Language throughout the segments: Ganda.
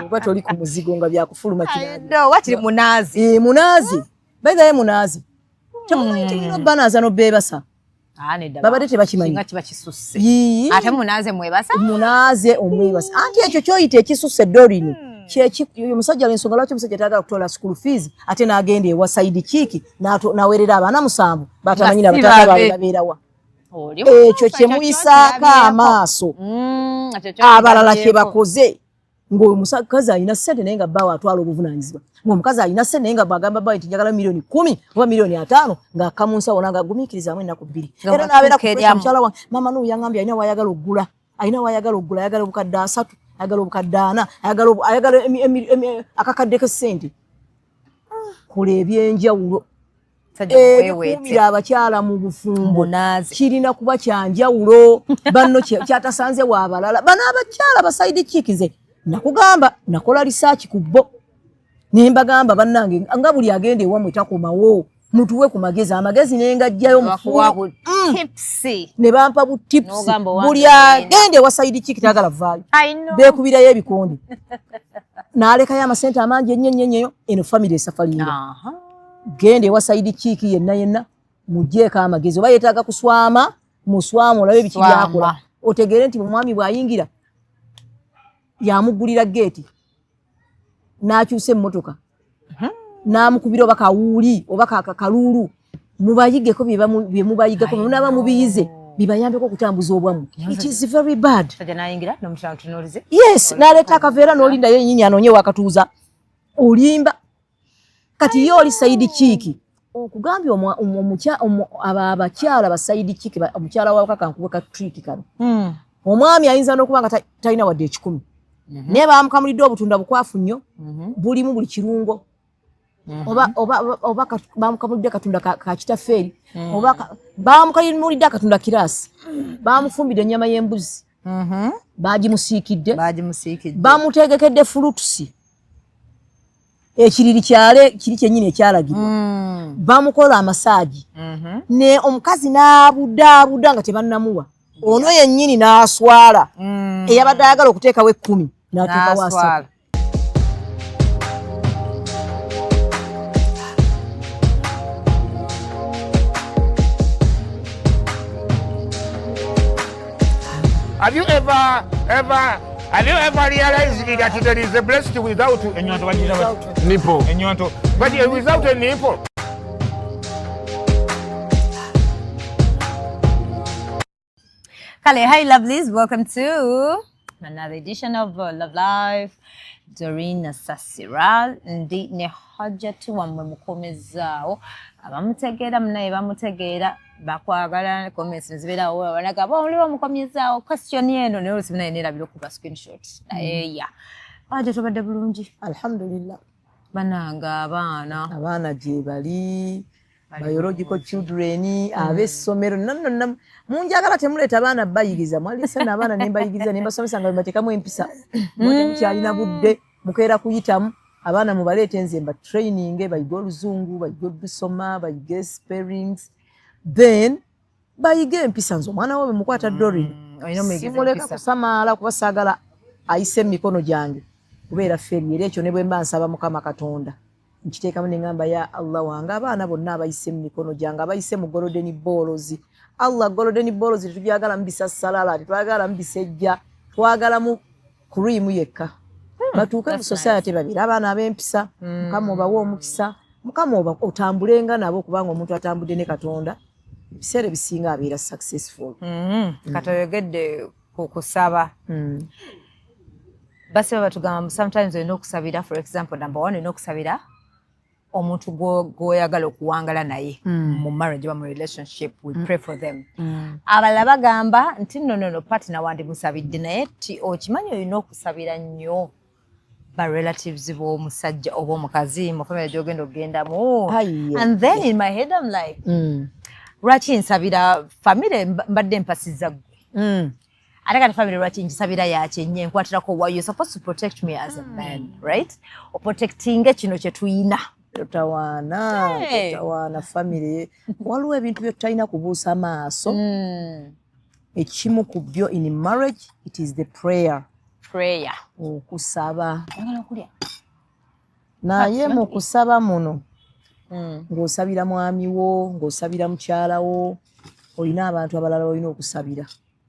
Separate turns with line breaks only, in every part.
Oba toli ku muzigo nga byakufuluma
kirala. Wakiri munazi.
Munazi. By the way munazi. Temumanyi nnyo banaza no bebasa. Babade tebakimanyi.
Singa kiba kisusse. Ate munaze mwebasa?
Munaze omwebasa. Anti ekyo kyoyita ekisusse Dorini. Omusajja l'ensonga lwaki omusajja tayagala kutola school fees ate n'agenda ewa side chick n'aweerera abaana 7 batamanyi na batata babeerawa. Ekyo kye muyisaako amaaso. Abalala kye bakoze. Ng'omukazi alina ssente naye nga bbawe atwala obuvunaanyizibwa. Ng'omukazi alina ssente naye nga bw'agamba bbawe nti njagala milioni 10 oba milioni 5 ng'akka mu nsawo nanga gumiikirizaamu ennaku 2. Era n'abeera ku mukyala wange maama n'oyo yangambye alina wayagala oggula. Ayagala obukadde 3, ayagala obukadde 4, ayagala akakadde k'essente. Kola ebyenjawulo. Kumira abakyala mu bufumbo kirina kuba kyanjawulo. Banno kyatasanze wa abalala. Bano abakyala basaidi chikize. Nakugamba nakola research ku bo. Nembagamba bannange nga buli agende ewamwe takomawo. Mutuwe ku magezi amagezi nenga ajjayo mufuwa
tipsy.
Ne bampa bu tips. Buli agende wa side chick tagala vali. Bekubira yebikonde. Naleka ya masente amangi ennyo eno family safari. Gende wa side chick yenna mujjeka amagezi oba yetaaga kuswama muswama olabe biki byakola. Otegere nti mwami bwayingira yamugulira gate n'akyuse emmotoka n'amukubira oba kawuuli oba kakalulu mubayigeko bye mubayigako munaba mubiyize bibayambeko okutambuza obwamu. It is very bad. Yes, n'aleeta akaveera n'olinda yennyini anoonye wakatuuza olimba kati yo oli sayidi chiiki okugambye abakyala ba sayidi chiiki omukyala wa kakankuwe ka trick kano. Omwami ayinza n'okuba nga talina wadde 10. Naye bamukamulidde obutunda bukwafu nnyo bulimu buli kirungo. Oba bamukamulidde katunda ka kitafeeri oba bamukamulidde akatunda kirasi bamufumbidde ennyama y'embuzi bagimusiikidde bamutegekedde fulutusi ekiriri kyale kiri kyennyini ekyalagibwa bamukola amasaaji ne omukazi n'abudda nga tebannamuwa ono yennyini n'aswala eyabadde ayagala okuteekawo 10 n'ateekawo 3.
Have you ever realized that there is a breast without a nipple? But without a nipple.
Hi lovelies, welcome to another edition of Love Life. Doreen Nasasira ndi ne hajjatu wamwe mukomezaawo abamutegeera munaye bamutegeera bakwagala comments nzibeerawo banaga oli bamukomezaawo question eno naye olusibu naye neerabira okuba screenshot naye ya baje tobadde bulungi alhamdulillah bananga abaana gye bali biological children ab'essomero nonna munjagala temuleeta abaana bayigiza mwalisa n'abaana nembayigiza nembasomesa nga bateekamu empisa mukyalina budde mukeera kuyitamu abaana mubaleete nze mba training bayiga oluzungu bayiga olusoma bayiga spellings then bayiga empisa nze omwana wo bemukwata Dorin simuleka kusamaala kuba saagala ayise emikono gyange kubeera feri era ekyo ne bwe mba nsaba Mukama Katonda nkiteekamu ne ngamba ya Allah wange abaana bonna abayise mu mikono gyange abayise mu golden balls Allah golden balls tetujagala mbisa salala tetwagala mbisejja twagala mu cream yekka batuuke mu society babiri abaana ab'empisa Mukama obawa omukisa Mukama oba otambulenga nabo kubanga omuntu atambudde ne Katonda ebiseera bisinga abeera successful. Katoyogedde ku kusaba basi batugamba sometimes olina okusabira for example number 1 olina okusabira omuntu gwoyagala okuwangala naye mu marriage ba mu relationship we pray for them. Abalala bagamba nti no partner wandi musabidde naye ti okimanyi olina okusabira nnyo ba relatives b'omusajja oba omukazi mu family gy'ogenda okugendamu. And then in my head I'm like lwaki nsabira family mbadde mpasizza gwe ate kati family lwaki nkisabira yakyenye nkwatirako why you're supposed to protect me as a man, right? Oprotectinga kino kye tuyina
Tawana family waliwo ebintu bye tutalina kubuusa maaso. Ekimu ku byo in marriage it is the prayer.
prayer.
Okusaba.
Ngala okulya.
Naye mu kusaba muno ng'osabira mwami wo, ng'osabira mukyala wo, olina abantu abalala olina okusabira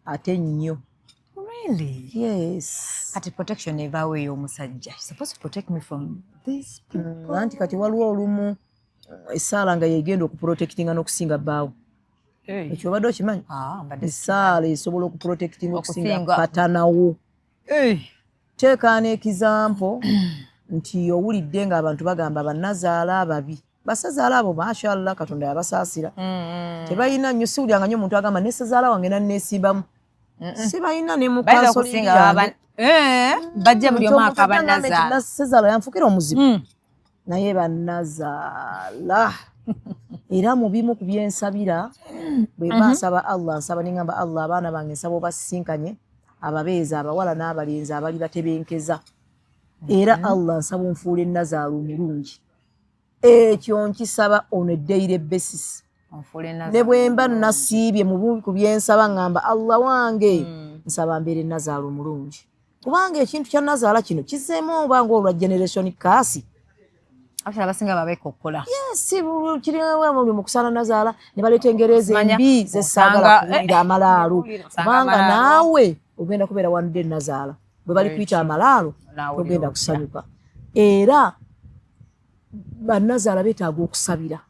ate nnyo.
Really?
Yes.
Kati protection evaawo ey'omusajja. You're supposed to protect me from these people.
Anti kati waliwo olumu essaala nga yegenda okuprotectinga n'okusinga bbaawo. Ekyo obadde okimanyi? Essaala esobola okuprotectinga okusinga patanawo. Teeka n'ekizampo nti owulidde ng'abantu bagamba bannazaala ababi. Basazaala abo mashallah Katonda yabasaasira. Tebalina nnyo siwulyanga nnyo omuntu agamba nessazaala wange nanneesimbamu. Sibalina ne mukansoli
bajja buli omu akaba nazaala.
Ssezaala yanfukira omuzibu. Naye bannazaala era mu bimu ku byensabira bwe bansaba Allah nsaba ne ngamba Allah abaana bange nsaba obasisinkanye ababeeza abawala n'abalenzi abali batebenkeza era Allah nsaba onfuule nazaala omulungi. Ekyo nkisaba on a daily basis. Ne bwe mba nasiibye mu bubi ku byensaba ngamba Allah wange nsaba mbeere nazaala omulungi. Kubanga ekintu kya nazaala kino kizeemu oba ng'olwa generation kaasi.
Abasinga babekokkola.
Yes, kiriwa mu kusala nazaala ne baleeta engereza embi zessaagala kuwulira amalaalo. Kubanga naawe ogenda kubeera wanudde nazaala. Bwe bali kuyita amalaalo ogenda kusanyuka. Era bannazaala beetaaga okusabira.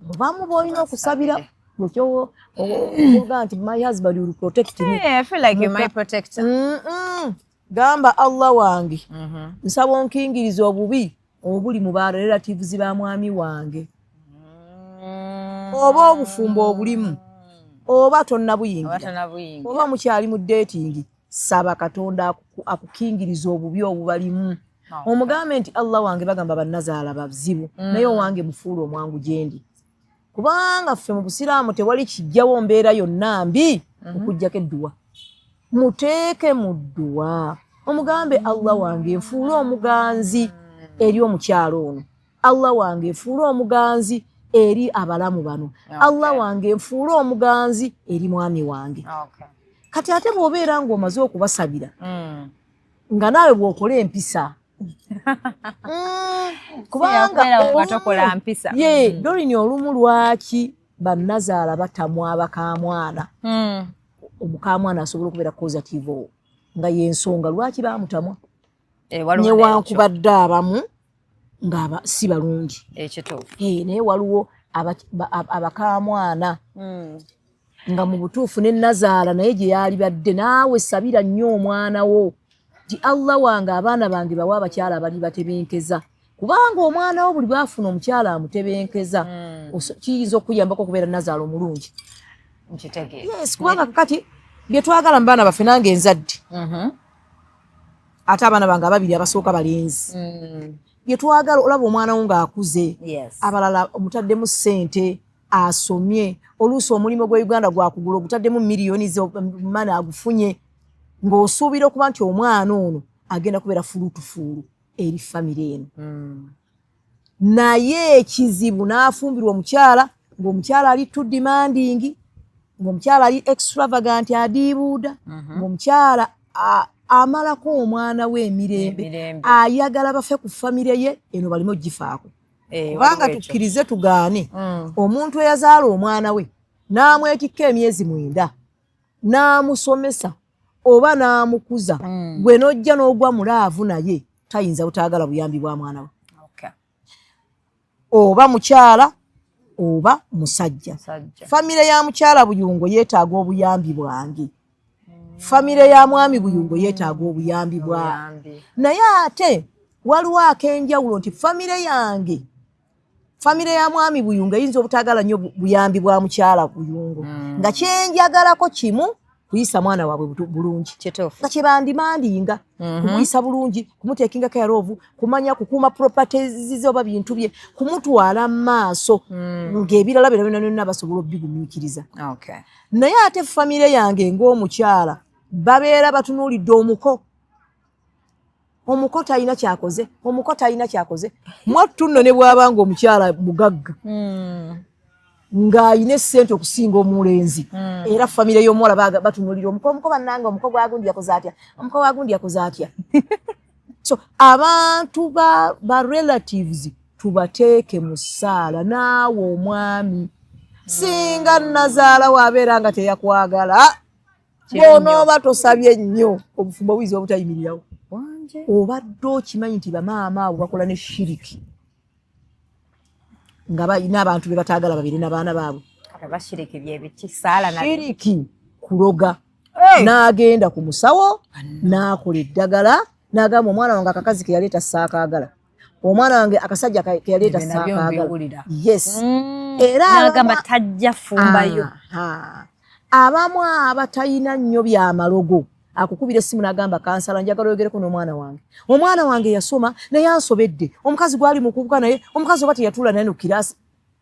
Obamu b'olina okusabira okyo oga nti my husband will protect me.
I feel like you might protect.
Gamba Allah wange nsaba onkingiriza obubi obuli mu ba relatives ba mwami wange. Oba obufumbo obulimu oba tonna buyingira oba mukyali mu dating saba Katonda akukingiriza obubi obubalimu. Omugambe nti Allah wange bagamba bannazaala bazibu naye owange mufuula omwangu gyendi. Kubanga ffe mu busiraamu tewali kijjawo mbeera yonna mbi okuggyako edduwa. Muteeke mu dduwa omugambe Allah wange nfuule omuganzi eri omukyalo ono. Allah wange nfuule omuganzi eri abalamu bano. Allah wange nfuule omuganzi eri mwami wange. Kati ate bw'obeera ng'omaze okubasabira nga naawe bw'okola empisa kubanga
mpisa.
Dorini olumu lwaki bannazaala batamu abakamwana. Omukamwana asobola okubeera causative nga yensonga lwaki bamutamwa. Newankubadde abamu nga si balungi. Naye waliwo abakamwana nga mu butuufu ne nazaala naye gye yali badde naawe sabira nnyo omwana wo ti Allah wange abaana bange bawa abakyala abali batebenkeza. Kubanga omwana wo buli bafuna omukyala amutebenkeza kiyinza okuyambako okubeera nazaala omulungi. Yes, kubanga kati bye twagala mu baana baffe nange enzadde ate abaana bange ababiri abasooka balenzi. Bye twagala olaba omwana wo ng'akuze abalala omutaddemu ssente asomye oluusi omulimu gwa Uganda gwakugula ogutaddemu miliyoni z'omani agufunye ng'osuubira okuba nti omwana ono agenda kubeera fulutufuulu eri famire eno. Naye ekizibu n'afumbirwa omukyala ng'omukyala ali too demanding, ng'omukyala ali extravagant adiibuuda, ng'omukyala amalako omwana we emirembe ayagala bafe ku famire ye eno balime ogifaako. Kubanga tukkirize tugaane omuntu eyazaala omwana we n'amwetikka emyezi 9 n'amusomesa oba n'amukuza gwe n'ojja n'ogwa mulaavu naye tayinza butaagala buyambi bwa mwana we. Oba mukyala oba musajja. Famire ya mukyala Buyungo yeetaaga obuyambi bwange. Famire ya mwami Buyungo yeetaaga obuyambi bwange. Naye ate waliwo ak'enjawulo nti famire yange, famire ya mwami Buyungo eyinza obutaagala nnyo buyambi bwa mukyala Buyungo nga kyenjagalako kimu kuyisa mwana waabwe bulungi. Nga kye bandimandinga kumuyisa bulungi, kumuteekinga care of, kumanya kukuuma properties ze oba bintu bye, kumutwala mu maaso ng'ebirala byonna basobola obigumiikiriza. Naye ate famire yange ng'omukyala babeera batunuulidde omuko. Omuko talina kyakoze, omuko talina kyakoze. Mwattu nno ne bw'aba ng'omukyala mugagga ng'ayina ssente okusinga omulenzi era famire y'omuwala batunulira omuko bannange omuko gwagundi yakoze atya so abantu ba relatives tubateeke mu ssaala naawe omwami singa nazaala wabeera nga teyakwagala bw'onooba tosabye nnyo obufumbo buyinza obutayimirirawo obadde okimanyi nti bamaama abo bakola ne shiriki nga balina abantu be bataagala babiri n'abaana baabwe shiriki kuloga n'agenda ku musawo n'akola eddagala n'agamba omwana wange akakazi ke yaleeta saakaagala omwana wange akasajja ke yaleeta saakaagala yes era
n'agamba tajja fumbayo
abamu abatalina nnyo byamalogo akukubira essimu n'agamba kansala njagala oyogereko n'omwana wange yasoma naye ansobedde omukazi gwali mukubuka naye omukazi oba teyatuula naye nokiraasi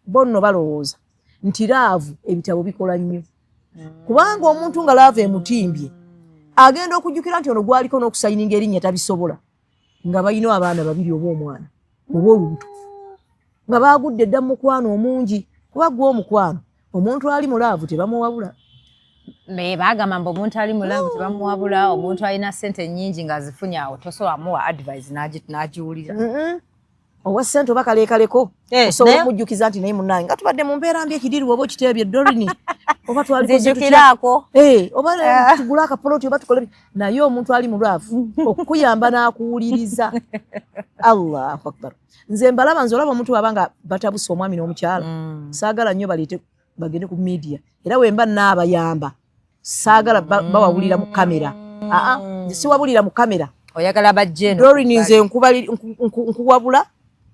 bonno balowooza nti laavu ebitabo bikola nnyo kubanga omuntu nga laavu emutimbye agenda okujjukira nti ono gwaliko n'okusayininga erinnya tabisobola nga balina abaana babiri oba omwana oba olubuto nga baagudde dda mu mukwano omungi kuba gwe omukwano omuntu ali mu laavu tebamuwabula
bagamba mbu omuntu ali mu laavu tebamuwabula omuntu alina ssente nnyingi ng'azifunye awo tosobola muwa advice n'agiwulira
owa ssente oba kaleekaleko osobola omujjukiza nti naye munnange nga tubadde mu mbeera mbi ekidiri oba okiteebye Dorini oba
twalizijukiraako
oba tugule akapoloti oba tukole naye omuntu ali mu laavu okukuyamba n'akuwuliriza Allahu akbar nze mbalaba nze olaba omuntu waba nga batabuse omwami n'omukyala saagala nnyo baleete bagende ku media era wemba n'abayamba saagala bawabulira mu kamera siwabulira mu kamera
oyagala bajje
Dorini nze nkuwabula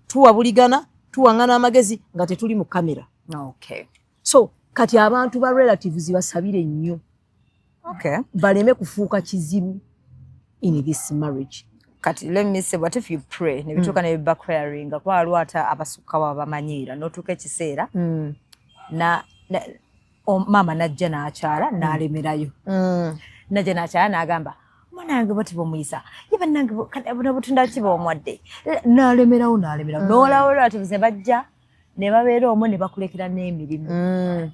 tuwabuligana tuwaŋŋana amagezi nga tetuli mu kamera so kati abantu ba relatives basabire nnyo baleme kufuuka kizibu in this marriage
kati let me say what if you pray ne bituuka ne backfiring kuba waliwo ate abasukka babamanyiira n'otuuka ekiseera maama najja n'akyala n'alemerayo najja n'akyala n'agamba mwanange bati bamuyisa ye bannange butunda ki b'omwadde n'alemerawo n'olaba relatives bajja ne babeera omwo ne bakulekera n'emirimu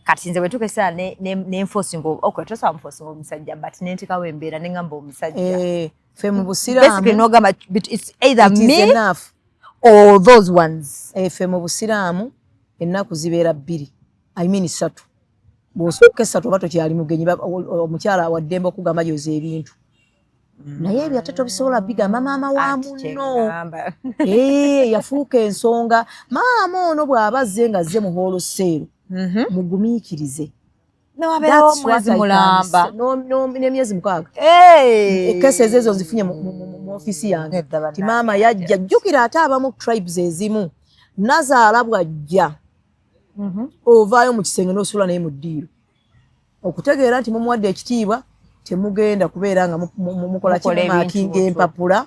kati nze bwe tuuka ekiseera n'enforcing tosobola muforcing omusajja but n'entekawo embeera ne ŋŋamba omusajja
ffe mu busiraamu
n'ogamba it's either me or those ones
ffe mu busiraamu ennaku zibeera 2 3 bw'osooka 3 oba tokyali mugenyi omukyala waddembe okugamba gyoza ebintu naye ebyo ate tobisobola bigamba maama wa munno yafuuka ensonga maama ono bw'aba azze nga azze muhoolo seero mugumiikirize
newabeerawo mwezi mulamba
n'emyezi 6 ekesi ezo nzifunye mu ofiisi yange ti maama yajja jjukira ate abamu tribes ezimu nazaala bw'ajja ovaayo mu kisenge n'osula naye mu ddiiro okutegeera nti mumuwadde ekitiibwa temugenda kubeera nga mukola kimaakinga empapula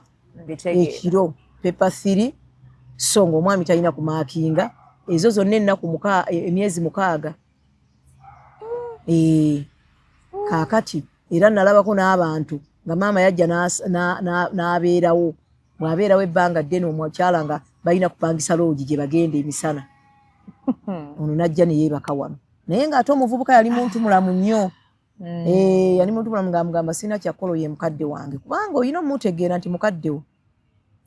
ekiro pepa 3 so ng'omwami talina kumaakinga ezo zonna ennaku emyezi 6 kaakati era nalabako n'abantu nga maama yajja n'abeerawo bw'abeerawo ebbanga ddene omukyala nga balina kupangisa loogi gye bagenda emisana ono najja ne yeebaka wano naye ng'ate omuvubuka yali muntu mulamu nnyo yali muntu mulamu ng'amugamba sirina kyakkolo ye mukadde wange kubanga olina omutegeera nti mukaddewo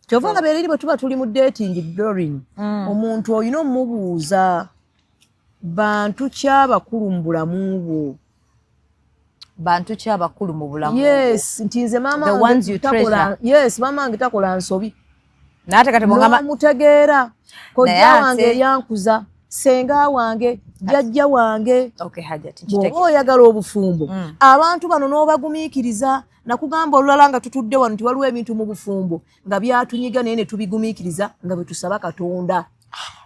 kyova olaba eri bwe tuba tuli mu dating Dorini omuntu olina omumubuuza bantu kyabakulu mu bulamu bwo
bantu kyabakulu mu bulamu
yes nti nze maama wange takola nsobi n'omutegeera kojja wange yankuza senga wange jjajja wange bw'oba oyagala obufumbo abantu bano n'obagumiikiriza nakugamba olulala nga tutudde wano nti waliwo ebintu mu bufumbo nga byatunyiga naye ne tubigumiikiriza nga bwe tusaba Katonda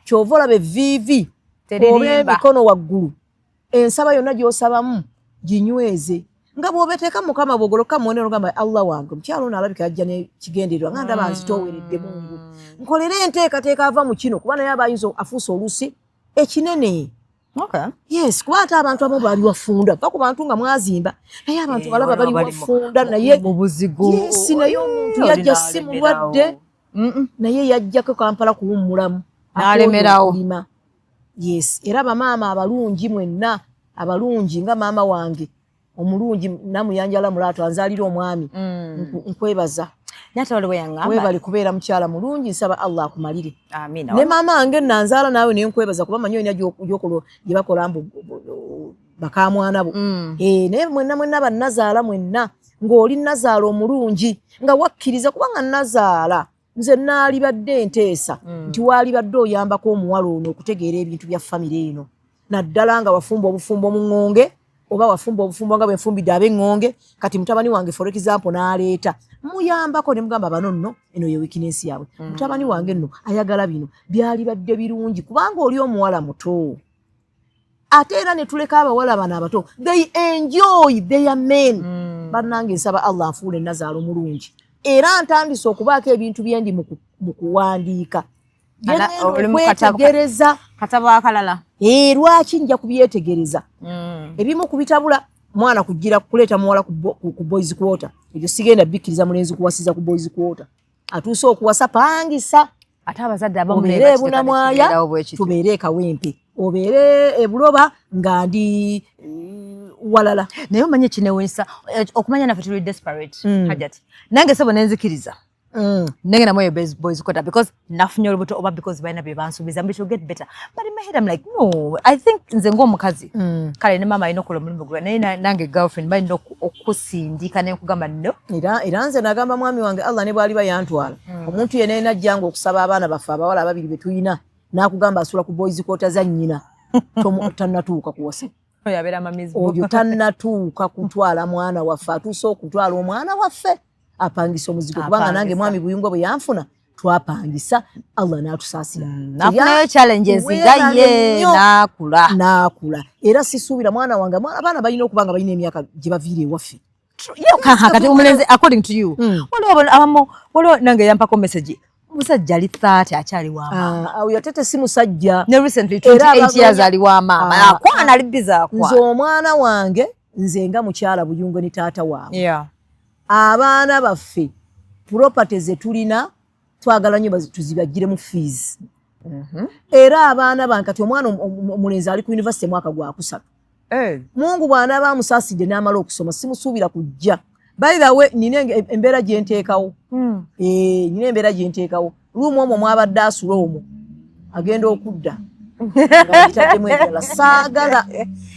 kyova olaba evviivi oba emikono waggulu ensaba yonna gy'osabamu ginyweze nga bw'obeteeka Mukama bw'ogoloka muwone n'ogamba Allah wange omukyalo ono alabika yajja n'ekigendererwa nga ndaba nzitooweredde Mungu nkolere enteekateeka ava mu kino kuba naye aba ayinza afuusa olusi ekinene yes kuba ate abantu abamu baali wafunda va ku bantu nga mwazimba naye abantu balaba bali wafunda naye yes naye omuntu yajja si mulwadde naye yajjako Kampala kuwummulamu
n'alemerawo
Yes, era bamaama abalungi mwenna, abalungi nga maama wange omulungi namuyanjala mulato anzalira omwami. Nkwebaza.
Nyata wale weyangamba.
Webali kubeera mukyala mulungi nsaba Allah akumalire.
Amina.
Ne maama wange nanzala nawe ne nkwebaza kuba manyo ina gyokolo gyebakola mbu bakamwana bo. Naye mwenna bannazaala mwenna ng'oli nazaala omulungi nga wakkiriza kubanga nazaala nze naalibadde nteesa nti waalibadde oyambako omuwala ono okutegeera ebintu bya famire eno naddala nga wafumba obufumbo mu ŋŋonge oba wafumba obufumbo nga bwenfumbidde ab'eŋŋonge kati mutabani wange for example n'aleeta muyambako ne mugamba bano nno eno ye weakness yaabwe mutabani wange nno ayagala bino byalibadde birungi kubanga oli omuwala muto ate era ne tuleka abawala bano abato they enjoy their men bannange nsaba Allah anfuule nazaala omulungi era ntandise okubaako ebintu byendi mu kuwandiika okwetegereza
katabo akalala
lwaki nja kubyetegereza ebimu kubitabula mwana kugira kuleeta muwala ku boys quarter ebyo sigenda bikkiriza mulenzi kuwasiza ku boys quarter atuuse okuwasa pangisa
ate abazadde abamu
obeere ebunamwaya tubeere ekawempe obeere ebuloba nga ndi walala
naye omanye kinewunyisa okumanya naffe tuli desperate hajati nange sebo nenzikiriza nenge namoyo boys quarter because nafunye olubuto oba because balina bye bansuubiza mbi to get better but in my head I'm like no I think nze ng'omukazi kale ne mama alina okukola omulimu gwe naye nange girlfriend balina okusindika ne nkugamba no
era nze nagamba mwami wange Allah ne bwali bayantwala omuntu yenna najjanga okusaba abaana baffe abawala ababiri be tuyina n'akugamba asula ku boys quarter za nnyina tannatuuka kuwasa oyo tannatuuka kutwala mwana waffe atuuse okutwala omwana waffe apangisa omuzigo kubanga nange mwami buyungo bwe yanfuna twapangisa Allah n'atusaasira
nafunayo challenges gaye
n'akula era sisuubira mwana wange abaana balina okubanga balina emyaka gye baviira ewaffe
kati omulenzi according to you waliwo nange yampako message musajja ali 30 akyali wa maama
oyo tete si musajja
ne recently 28 years ali wa maama akwana ali biza kwa
nze omwana wange nze nga mukyala buyungo ni taata waabwe abaana baffe property ze tulina twagala nnyo tuzibagire mu fees era abaana bange kati omwana omulenzi ali ku university mwaka gwa kusatu Mungu bwana bamusaasidde n'amala okusoma simusuubira kujja by the way nina embeera gye nteekawo nina embeera gye nteekawo luumu omwo mwabadde asula omwo agenda okudda nga gitaddemu ebirala saagala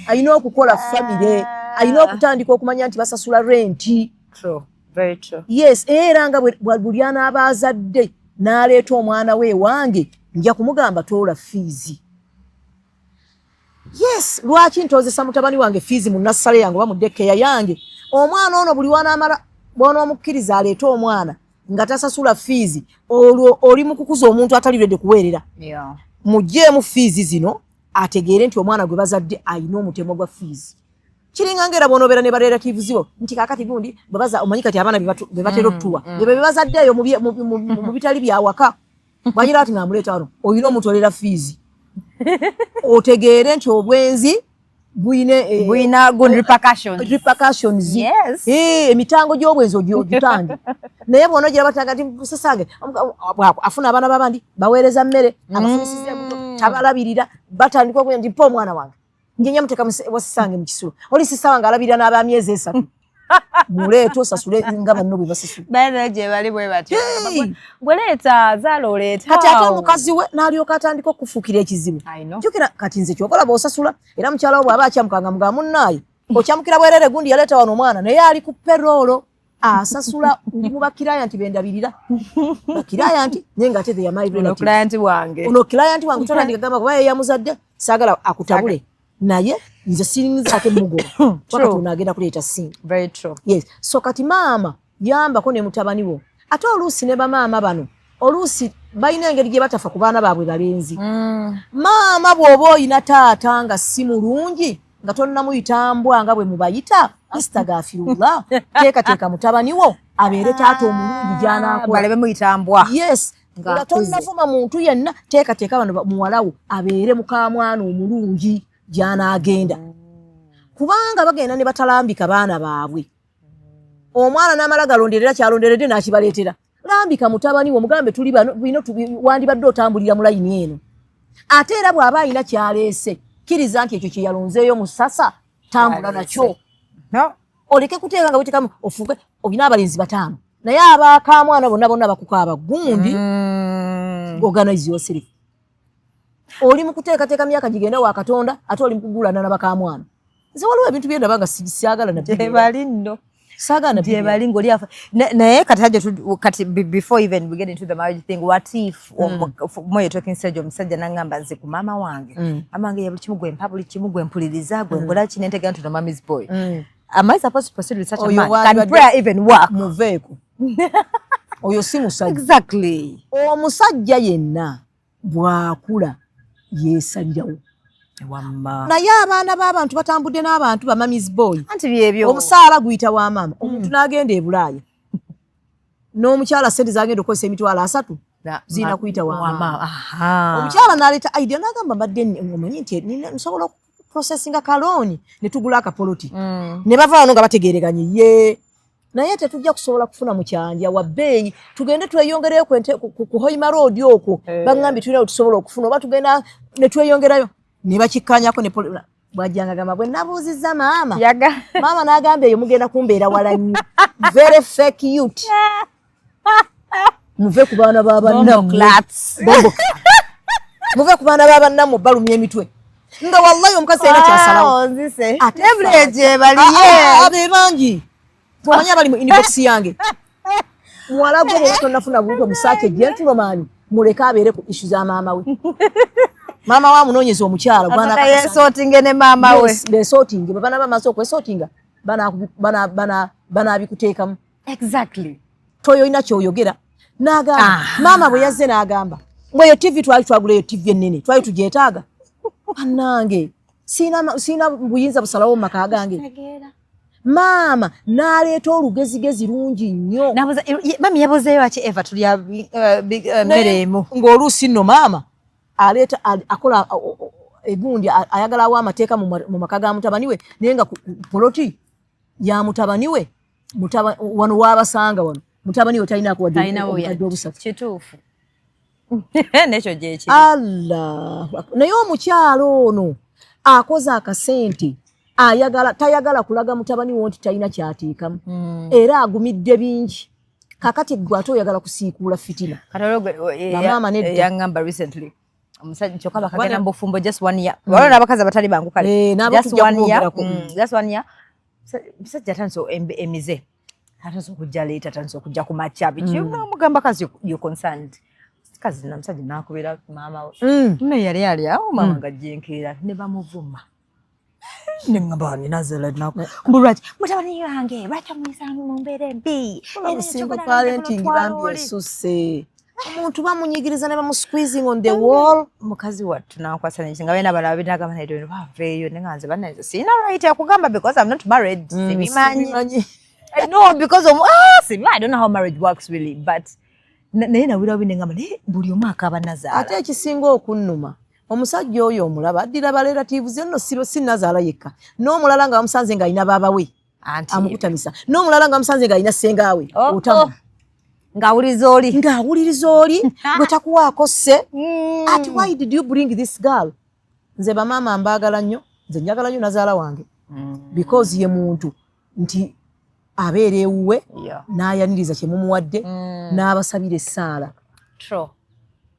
alina okukola famire alina okutandika okumanya nti basasula renti.
True, very true.
Yes, era nga buli anaaba azadde n'aleeta omwana we wange nja kumugamba toola fees. Yes, lwaki ntozesa mutabani wange fees mu nassale yange oba mu daycare yange. Omwana ono buli wanaamala bw'onoomukkiriza aleeta omwana nga tasasula fees, olwo oli mu kukuza omuntu atali ready kuweerera. Mugyeemu fees zino ategeere nti omwana gwe bazadde alina omutemo gwa fees. Kiringa ngera bonobeera ne barelatives yo nti kakati gundi babaza omanyi kati abaana be batera okutuwa be bazaddeyo mu bitali bya waka banyira ati ngamuleeta wano oyina omutolera fees otegeere nti obwenzi
buyina good
repercussions.
Yes.
Emitango gy'obwenzi ogitange naye bw'onogira batanga nti sasange afuna abaana babandi baweereza mmere abafunisize tabalabirira batandika okunya nti mpa omwana wange njenya muteka wasisange mu kisulo oli sisawa ng'alabirira n'abamyezi 3 muleeto sasule nga banno bwe basasula
bana gye bali bwe batyo gweleeta zaala oleeta
kati ate omukazi we n'alyoka atandika okufuukira ekizibu jjukira kati nze kyokola bw'osasula era mukyala we bw'aba akyamukanga muga munnaayo okyamukira bwerere gundi yaleeta wano omwana naye ali ku peroolo asasula ndi mu bakirayanti bendabirira bakirayanti naye nga ate they are my relative ono client wange totandika gamba kuba yeyamuzadde saagala akutabule naye nze sirinza ate mugoba wakati unaagenda kuleeta ssimu.
Very true.
Yes. So kati maama yambako ne mutabani wo ate oluusi ne bamaama bano oluusi balina engeri gye batafa ku baana baabwe balenzi. Maama bw'oba oyina taata nga si mulungi nga tonnamuyitambwa nga bwe mubayita istagafirullah teekateeka mutabani wo abeere taata omulungi gy'anaakola
balebe muyitambwa.
Yes. Nga tonnavuma muntu yenna teekateeka bano muwalawo abeere mukamwana omulungi gy'anaagenda kubanga bagenda ne batalambika baana baabwe. Omwana n'amala galonderera kyalonderedde n'akibaleetera lambika mutabani wo mugambe tuli bano bino wandibadde otambulira mu layini eno ate era bw'aba alina kyaleese kkiriza nti ekyo kye yalonzeeyo mu ssasa tambula nakyo oleke kuteeka nga wetekamu ofuuke olina abalenzi 5 naye abaakamwana bonna bakukaaba gundi organize yourself oli mu kuteekateeka myaka gigenda wa Katonda ate oli mu kugulana n'abakamwana nze waliwo ebintu bye ndaba nga siagala na
bali nno
sagana
bali ngoli afa naye kati before even we get into the marriage thing, what if more you're talking stage omusajja nangamba nze ku mama wange amange ya buli kimu gwe mpa buli kimu gwe mpuliriza gwe ngola kinentega nti no mommy's boy. Am I supposed to proceed with such a man? Can prayer even work?
Muveeko. Oyo si musajja.
Exactly.
Omusajja yenna bw'akula yeesalirawo.
Wamma.
Naye abaana b'abantu batambudde n'abantu ba mommy's boy.
Anti byebyo.
Omusaala guyita wa maama. Omuntu n'agenda e Bulaaya. N'omukyala sente zagenda okukozesa emitwalo 3 zina kuyita wa maama. Omukyala n'aleeta idea n'agamba mbadde omanyi nti nsobola processing kalooni ne tugula akapoloti ne bava wano nga bategereganye ye naye tetujja kusobola kufuna mu kyanja wa bbeeyi tugende tweyongereyo ku Hoima Road okwo baŋŋambye tulina tusobola okufuna oba tugenda ne tweyongerayo ne bakikkanyako ne bwajjanga gamba bwe nabuuzizza maama maama n'agamba eyo mugenda kumbeera wala nnyo very fake youth muve ku baana b'abannammwe muve ku baana b'abannammwe balumya emitwe nga wallahi omukazi era kyasalawo
nzise average baliye
abe bangi twamanya bali mu inbox yange mwala gwo tonafuna buko musake gentleman muleka abere ku issue za maama we maama wa munonyeza omukyala bwana
akaka sorting ne maama we
the sorting bana bamaso kwe sortinga bana abikuteekamu
exactly
toyo ina kyoyogera n'agamba maama bwe yazze n'agamba mwe TV twagula TV ennene twali tujetaaga Anange sina buyinza busalawo maka gange mama naleeta olugezigezi lungi nnyo
nabuza mami yabuzeeyo ati Eva tulya meremu
ng'oluusi nno mama aleeta akola egundi ayagala wa amateeka mu maka ga mutabani we naye nga poloti ya mutabani we wano wabasanga wano mutabani we talina kuwadde obusatu
kituufu nekyo gyeki
Allah naye omukyalo ono akoze akasente tayagala kulaga mutabani wo nti talina kyateekamu era agumidde bingi kakati gwe ate oyagala kusiikuula fitina
maama yaŋŋamba recently omusajja kyokka bakagenda mbufumbo just 1 year waliwo n'abakazi abatali bangu kale just 1 year musajja atandise emize atandise okujja leeta atandise okujja ku makya biki mugamba kazi you concerned kazi na msajja nakubira maama we ne yali awo mama ngajjenkeera ne bamuvuma ne ngamba ni nazela nako mbulwachi mutabani yange lwaki mwisangu mumbere mbi
single parenting bambi esuse omuntu bamunyigiriza ne bamusqueezing on the wall
mukazi wattu nakwasana nsinga bena bala binaga banaidwe baveyo nenganze banaze sina right ya kugamba because I'm not married sibimanyi no because I don't know how marriage works really but naye nawira binengamba ne buli omwaka abanazaala
ate ekisinga okunnuma omusajja oyo omulaba addira balerative zenno sinazaala yekka n'omulala nga bamusanze ng'alina baaba we amukutamisa n'omulala nga bamusanze ng'alina ssenga we otamu ng'awuliriza oli gwe takuwaako sse ati why did you bring this girl nze bamaama mbaagala nnyo nze njagala nnyo nazaala wange because ye muntu nti abeera ewuwe n'ayaniriza kye mumuwadde n'abasabira essaala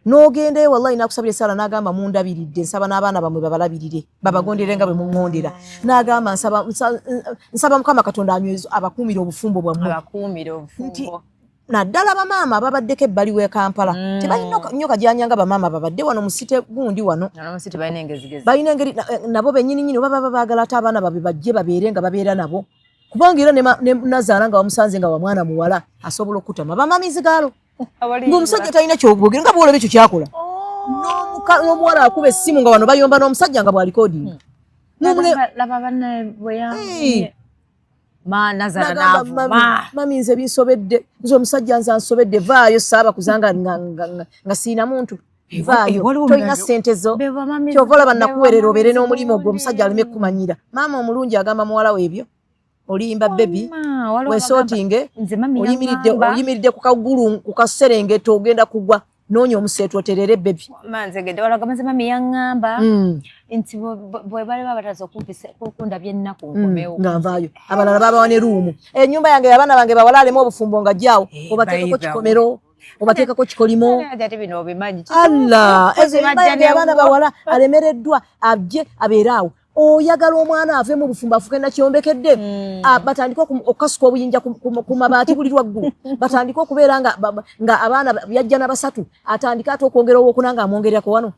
n'ogendeyo wallahi n'akusabira essaala n'agamba mundabiridde nsaba n'abaana bamwe babalabirire babagondere nga bwe muŋŋondera n'agamba nsaba Mukama Katonda anyweza abakuumira obufumbo bwammwe naddala bamaama ababaddeko ebbali w'e Kampala tebalina nnyo kajanyanga bamaama babadde wano musite gundi wano balina engeri nabo bennyininyini oba baba baagala ate abaana babe bajje babeere nga babeera nabo kubanga era ne nazaala nga bamusanze nga wa mwana muwala asobola okutama bamamizi gaalo ng'omusajja talina kyobogera nga bwolaba ekyo kyakola n'omuwala akuba essimu nga wano bayomba n'omusajja nga bwalikoodinga mami nze binsobedde nze omusajja nze ansobedde vaayo saaba kuzanga nga siina muntu vaayo tolina ssente zo kyova olaba nakuwerera obeere n'omulimu ogwo omusajja aleme kumanyira maama omulungi agamba muwala we ebyo oliyimba bebi wesootinge oyimiridde ku kagulu ku kaserengeto ogenda kugwa noonya omuseetu oterere baby
manzegedde walaga mazima miyangamba nti bwe bali babataza okundabya ennaku nkomewo
nga nvaayo abalala babawa ne ruumu ennyumba yange abaana bange bawalaalemu obufumbo nga jjaawo obateekako kikomero obateekako kikolimo
ate bino obimanyi
alla ennyumba yange abaana bawala alemereddwa ajje abeere awo oyagala omwana ave mu bufumbo afuke nakyombekedde batandika okukasuka obuyinja ku mabaati buli lwaggulu batandika okubeera nga abaana yajja na basatu atandika ate okwongera owokuna nga amwongerako wano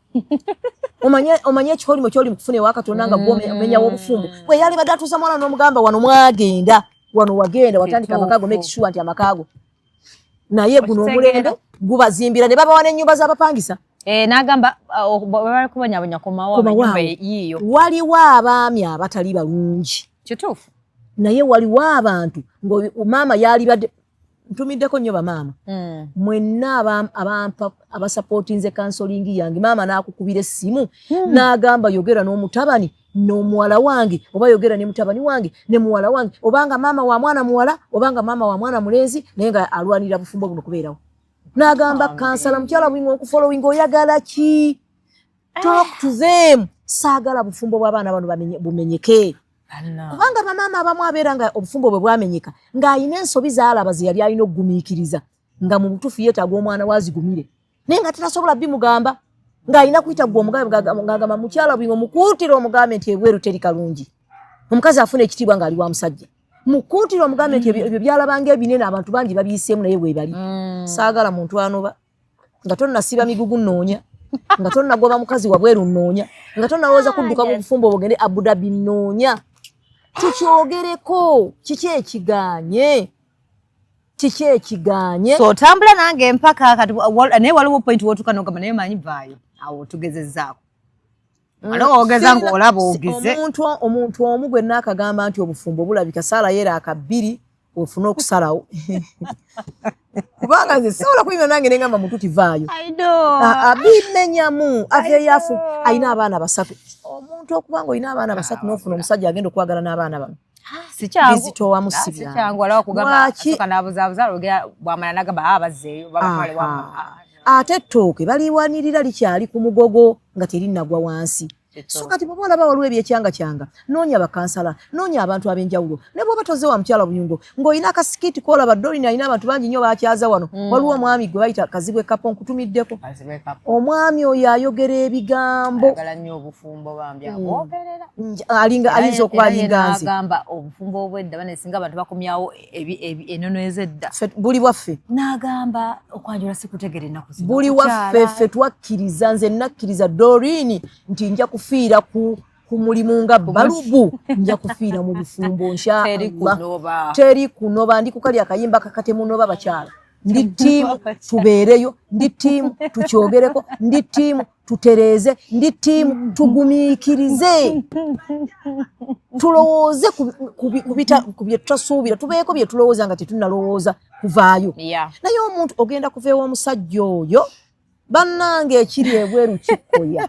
omanye ekikolimo kyoli mukufuna ewa Katonda nga gwomenyawo obufumbo bwe yali badde atuusa mwana n'omugamba wano mwagenda wano wagenda watandika amakaago make sure nti amakaago naye guno omulembe gubazimbira ne babawa n'ennyumba z'abapangisa
n'agamba bali kubonyabonya komawo yiyo
waliwo abaami abatali balungi
kituufu
naye waliwo abantu maama yali badde ntumiddeko nnyo bamaama mwenna abasapootinze kansolingi yange maama n'akukubira essimu n'agamba yogera n'omutabani n'omuwala wange oba yogera ne mutabani wange ne muwala wange obanga maama wa mwana muwala obanga maama wa mwana mulenzi naye nga alwanira bufumbo buno kubeerawo n'agamba kansala mukyala bwinga okufollowing oyagala ki talk to them saagala bufumbo bw'abaana bano bumenyeke kubanga bamaama abamu abeera nga obufumbo bwe bwamenyeka ng'ayina ensobi zaalaba ze yali alina okugumiikiriza nga mu butuufu yeetaaga omwana waazigumire naye nga terasobola bimugamba ng'ayina kuyita gwe ng'agamba mukyala bwinga omukuutire omugambe nti ebweru teri kalungi omukazi afuna ekitiibwa ng'ali wa musajja mukuutire omugambe nti ebyo byalabanga ebinene abantu bangi babiyiseemu naye bwe bali saagala muntu anoba nga tonnasiba migugu nnoonya nga tonnagoba mukazi wabweru nnoonya nga tonnawooza kudduka mu bufumbo bugende Abu Dhabi nnoonya tukyogereko kiki ekiganye
so otambula nange empaka kati naye waliwo point wotuka nogamba naye manyi vaayo awo tugezezzaako ogeza ng'olaba ogize
omuntu omu gwe naakagamba nti obufumbo bulabika saala yeera akabbiri ofune okusalawo kubanga nze sobola kuyina nange nengamba muntu tivaayo abimenyamu aveeyafu ayina abaana basatu omuntu okubanga olina abaana basatu n'ofuna omusajja agenda okwagala n'abaana bano bizitowamu ate ettooke baliwanirira likyali ku mugogo nga terinnagwa wansi so kati bw'oba olaba waliwo ebyekyanga noonya bakansala noonya abantu ab'enjawulo ne bw'oba toze wa mukyala buyungo ng'olina akasikiti koolaba Doreen alina abantu bangi nnyo baakyaza wano waliwo omwami gwe bayita Kazibwe Kapo nkutumiddeko omwami oyo ayogera ebigambo ayinza okuba alinga nze
obufumbo obwedda banesinga abantu bakomyawo enono ez'edda
buli waffe
n'agamba okwanjula sikutegera ennaku zino
buli waffe ffe twakkiriza nze nakkiriza Doreen nti nja kufiira ku mulimu nga balubu nja kufiira mu bufumbo nsha teri kunoba ndi kukali akayimba kakatemunoba bakyala ndi tiimu tubeereyo ndi tiimu tukyogereko ndi tiimu tutereeze ndi tiimu tugumiikirize tulowooze ku bye tutasuubira tubeeko bye tulowooza nga tetunnalowooza kuvaayo naye omuntu ogenda kuva ew'omusajja oyo bannange ekiri ebweru kikkoya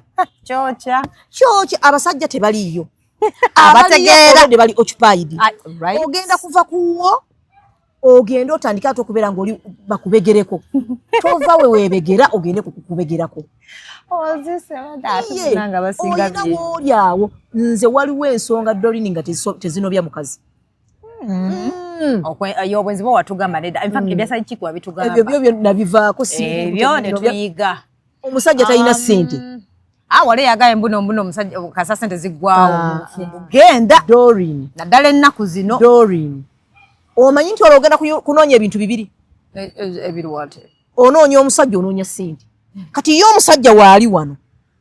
kyokya abasajja tebaliiyo abategeera bali occupied ogenda kuva kuwo ogenda otandika ate okubeera ng'oli bakubegereko tova we weebegera ogende kukubegerako olina wooli awo nze waliwo ensonga Doreen nga tezinobya mukazi
obwenzi bwo watugamba nedda in fact ebyasali kikuwa bitugamba
ebyo nabivaako
ebyo ne tuyiga
omusajja talina ssente
wale yagaye mbuno omusajja kasa ssente ziggwawo genda
Doreen
naddala ennaku zino
Doreen omanyi nti olwo ogenda kunoonya ebintu bibiri
ebiriwate
onoonya omusajja onoonya ssente kati ye omusajja waali wano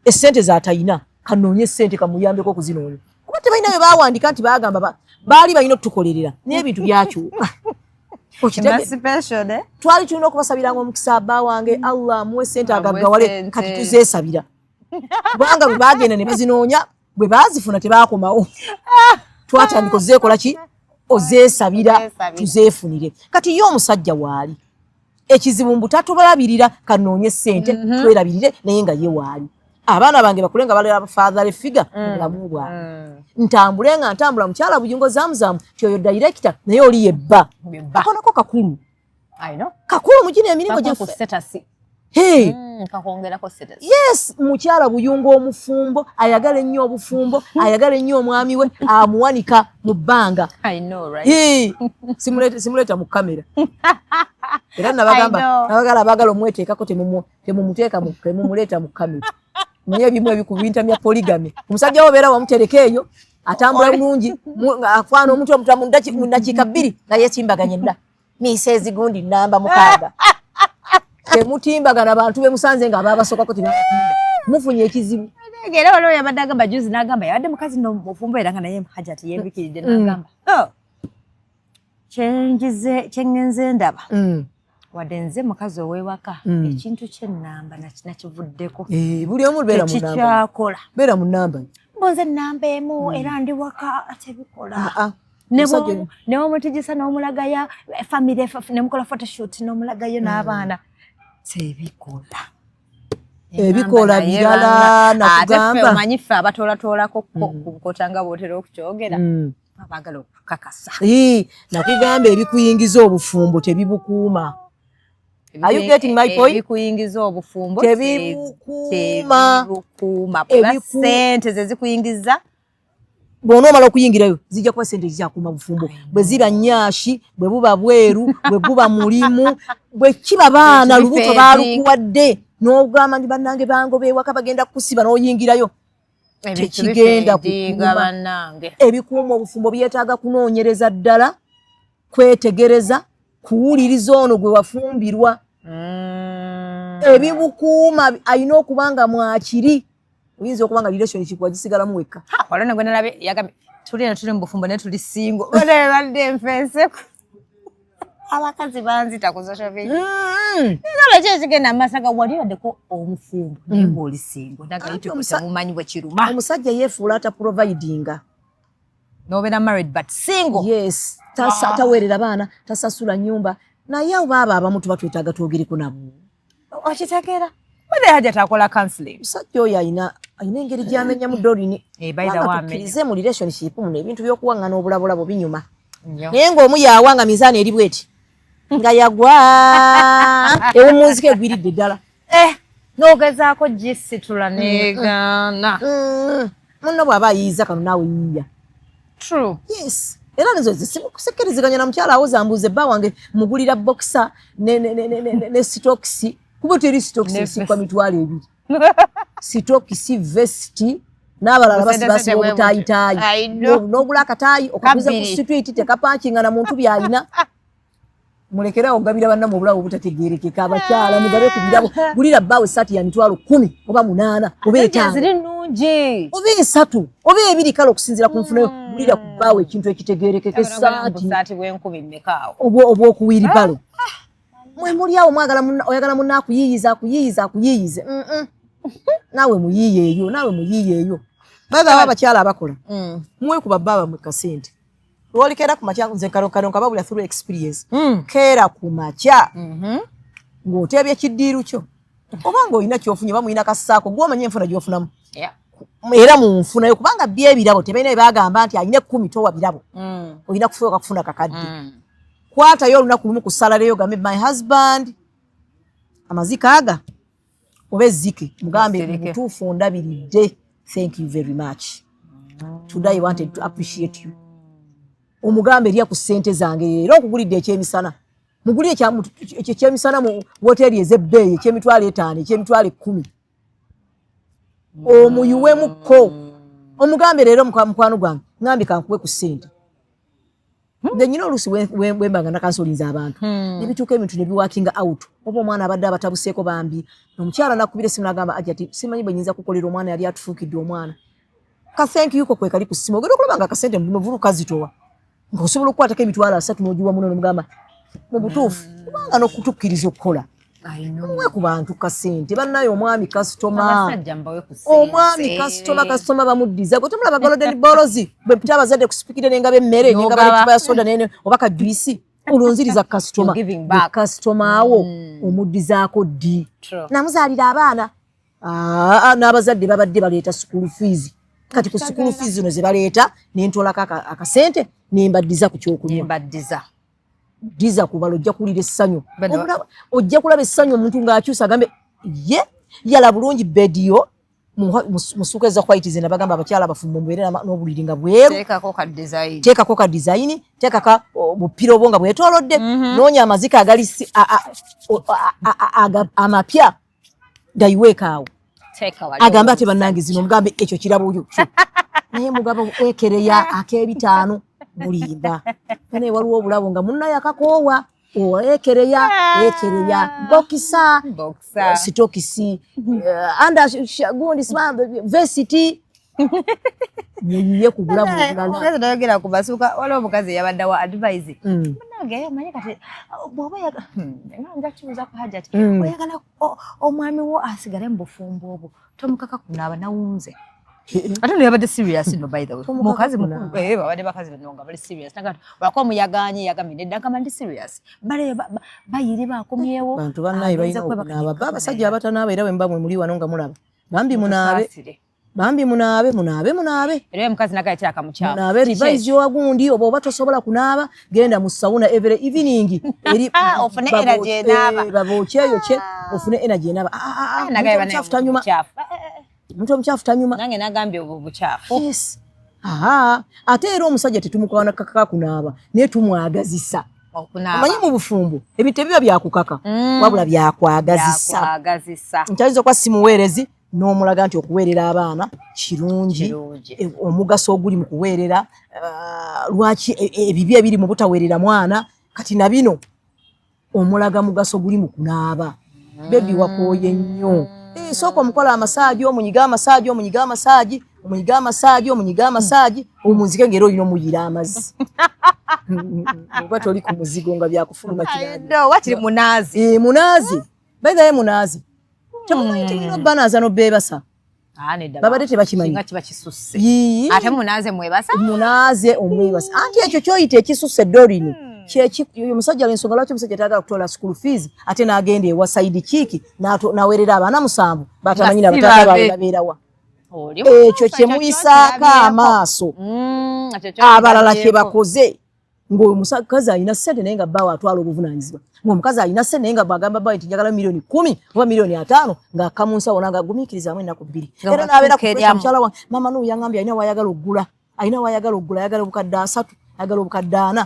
essente z'atalina kanoonye ssente kamuyambeko okuzinoonya kuba tebalina bye baawandika nti baagamba baali balina okutukolerera n'ebintu byakyuka twali tulina okubasabiranga omukisa abba wange Allah amuwe ssente agaggawale kati tuzeesabira kubanga bwe baagenda ne bazinoonya bwe baazifuna tebaakomawo twatandika ozeekola ki ozeesabira tuzeefunire kati ye omusajja waali ekizibu mbu tatubalabirira kanoonye ssente twerabirire naye nga ye waali abaana bange bakule nga balera father figure mulamu bwawe ntambule nga ntambula mukyala buyungo zaamu tyoyo director naye oli yebba akonako kakulu kakulu mugina emirimu gyaffe Hey.
Kakongerako stress.
Yes, mukyala buyungo omufumbo, ayagala ennyo obufumbo, ayagala ennyo omwami we, amuwanika mu bbanga.
I know, right?
Hey. Simuleta mu kamera. Era nabagala omweteekako temumuteeka temumuleta mu kamera. Mwenye bimwe bikubinta bya polygamy. Omusajja obeera wamutereka eyo, atambula bulungi, afaana omuntu omutamu ndakika 2 nga yeesimbaganye nda. Misezi gundi namba 6. Temutimbagana abantu be musanze nga ababasokako tebabatimba. Mufunye ekizibu.
Era waliwo yabadde agamba juzi n'agamba yabadde mukazi n'omufumbo era nga naye Hajati yeebikiridde n'agamba kyengenze ndaba wadde nze mukazi ow'ewaka ekintu ky'ennamba nakivuddeko
buli omu beera mu namba
tekikyakola
beera mu namba
bonze ennamba emu era ndi waka tebikola ne omutigisa n'omulagaya family nemukola photoshoot n'omulagayo n'abaana tebikola
ebikola birala nakugamba
omanyi ffe abatolatoolako kukotanga bwotera okukyogera abagala okukakasa
nakugamba ebikuyingiza obufumbo tebibukuuma. Are you getting my point?
Ebikuyingiza obufumbo
tebibukuuma.
Sente zezikuyingiza
bw'onoomala okuyingirayo zijja kuba sente zikyakuuma bufumbo bwe ziba nnyashi bwe buba bweru bwe guba mulimu bwe kiba baana lubuto baalukuwadde n'ogamba ndi bannange bangoba ewaka bagenda kusiba n'oyingirayo tekigenda kukuuma. Ebikuuma obufumbo byetaaga kunoonyereza ddala, kwetegereza, kuwuliriza ono gwe wafumbirwa. Ebibukuuma alina okuba nga mwakiri. Oyinza okuba nga relationship wagisigalamu wekka.
Waliwo gwe nalabye yagambye tuli mu bufumbo ne tuli singo. Badde nfenseku. Abakazi banzita ku social media. Nalo kyekigenda Masaka wali waddeko omufumbo naye ng'oli singo. Mumanyi bwe kiruma.
Omusajja yeefuula ataprovidinga.
N'obeera married but single.
Yes. Taweerera baana, tasasula nnyumba. Naye baaba abamu tuba twetaaga twogereko nabo.
Okitegeera? Wade Hajati akola counseling.
Omusajja oyo alina engeri gy'amenyamu Dorini. Tukkirize mu relationship muno ebintu by'okuwaŋŋana obulabolabo binyuma. Naye ng'omu yaawanga mizaani eri bweti. Nga yagwa ewumuuzika egwiridde ddala.
N'ogezaako gisitula neegaana.
Munno bw'aba ayiyiza kano naawe yiiya.
True.
Yes. Era nizo simukusekerezeganya na mukyala awo zambuuze bba wange mugulira boxer ne stokisi. Kuba teri stokisi sikwa mitwalo 2. Stokisi vesti n'abalala basiba obutaayitaayi. N'ogula akataayi okaguza ku street tekapankinga na muntu byalina. Mulekera ogabira bannamu obulawo obutategeerekeka abakyala mugabe ku birabo. Gulira bbaawe essaati ya mitwalo 10 oba 8 oba 5.
Ziri nnungi.
Oba 3 oba 2 kale okusinziira ku nfunayo. Gulira ku bbaawe ekintu ekitegeerekeka essaati.
Essaati bw'enkumi mmekaawo.
Oba okuwiira balo. Mwe muli awo oyagala munna akuyiyize. Naawe muyiiye eyo. Baaba abakyala abakola. Muwe ku babba bamwe kasente. Lwolikeera ku makya nze kano kababula through experience. Keera ku makya. Ng'oteebya ekiddiiru kyo. Oba ng'olina ky'ofunye oba mulina kasaako gw'omanya enfuna gy'ofunamu. Era mu nfunayo kubanga by'ebirabo tebalina bye bagamba nti alina 10 towa birabo. Olina kufuuka kufuna kakadde. Kwatayo olunaku lumu ku salary gambe my husband amazika aga oba ezzike mugambe mutuufu ndabiridde. Thank you very much. Today I wanted to appreciate you. Omugambe erya ku ssente zange era okugulidde ekyemisana. Mugulire ekyemisana mu hoteli ez'ebbeeyi ekyemitwalo 5 ekyemitwalo 10. Omuyuwemukko. Omugambe leero mukwano gwange ngambe kankuwe ku ssente. Then you know oluusi wembanga nakansolinza abantu. Nebituuka ebintu ne biwakinga out. Oba omwana abadde abatabuseeko bambi. Omukyala nakubira simu n'agamba Hajati simanyi bwe nyinza kukolera omwana yali atufuukidde omwana. Ka thank you ko kwe kali ku simu. Ogenda okulaba nga akasente muno kazitowa. Ng'osobola okukwatako emitwalo 3 n'ogiwa muno n'omugamba mu butuufu kubanga n'okutukkiriza okukola. Mwe ku bantu kasente bannayo omwami kasitoma. Kasitoma bamuddiza. Gwe tomulaba Golden Bolozi bwe mpita abazadde kusipikire n'engaba emmere n'engaba n'eccupa ya soda oba kajuisi. Olunziriza kasitoma. Kasitoma awo omuddizaako ddi. Namuzaalira abaana. N'abazadde babadde baleeta school fees. Kati ku school fees zino ze baleeta n'entolako akasente n'embaddiza ku kyokunywa. Diza kubalo ojja kulira essanyu. Ojja kulaba essanyu omuntu ng'akyusa agambe ye yala bulungi bedio musukeza white zina bagamba abakyala bafumbo mbere n'obuliri nga bweru tekako ka design tekaka bupiro bonga bwetolodde nonya amazika agali amapya gayiwekaawo agamba ate bannange zino mugambe ekyo kirabo yo naye mugamba ekereya ak'ebitaano bulimba naye waliwo obulabo nga munnaye akakoowa ekereya bokisa sitokisi anda gundi vesiti nyiye kugulabu
bulala nayogera ku basuka waliwo omukazi yabadde wa advise munange manye kati bw'oba nga kibuuza ku Hajjati oyagala omwami wo asigale mu bufumbo obwo tomukaka kunaaba nawunze ate no yabadde serious no by the way mukazi mukulu babadde bakazi bano nga bali serious nagati wako muyaganye yagamye nedda kama ndi serious bale bayire bakomyewo
bantu bannaye bayina okunaaba babasajja abatanaaba era bwe muli wano nga mulaba bambi munaabe
era mukazi nagayitira akamukyalo
munaabe revise wagundi oba tosobola kunaaba genda mu sauna every evening eri
ofune energy naaba
babokyeyo kye ofune energy naaba nagayiba nyuma muntu omuchafu tanyuma
nange nagambye obwo buchafu
yes ate era omusajja tetumukwana kaka kunaaba naye tumwagazisa okunaaba amanyi mu bufumbo ebintu biba byakukaka wabula byakwagazisa nkyaliza kwa simuweerezi n'omulaga nti okuweerera abaana kirungi omugaso oguli mu kuweerera lwaki ebibi ebiri mu butaweerera mwana kati na bino omulaga mugaso guli mu kunaaba bebi wakooye nnyo soko omukola amasaaji omunyiga amasaaji omunzike ngero olina omuyira amazzi oba toli ku muzigo nga byakufuluma
kirando wakiri
munaazi bayiga ye munaazi temumayitibiro banaza n'obbeebasa babadde tebakimanyi
ate munaaze mwebasa
munaaze omwebasa anti ekyo kyoyita ekisusse Dorini omusajja lwensonga lwaki omusajja tayagala kutoola school fees ate n'agenda ewa Saidi Kiiki n'aweerera abaana 7 batamanyi na batata baabwe babeerawa ekyo kye muyisaako amaaso abalala kye bakoze ng'omukazi alina ssente naye nga bbaawe atwala obuvunaanyizibwa ng'omukazi alina ssente naye nga bwagamba bbaawe nti njagala milioni 10 oba milioni 5 ng'akka mu nsawo nanga gumiikirizamu ennaku 2 era n'abeera ku mukyala wange maama n'oyo yangambye alina wayagala oggula ayagala obukadde 3 ayagala obukadde 4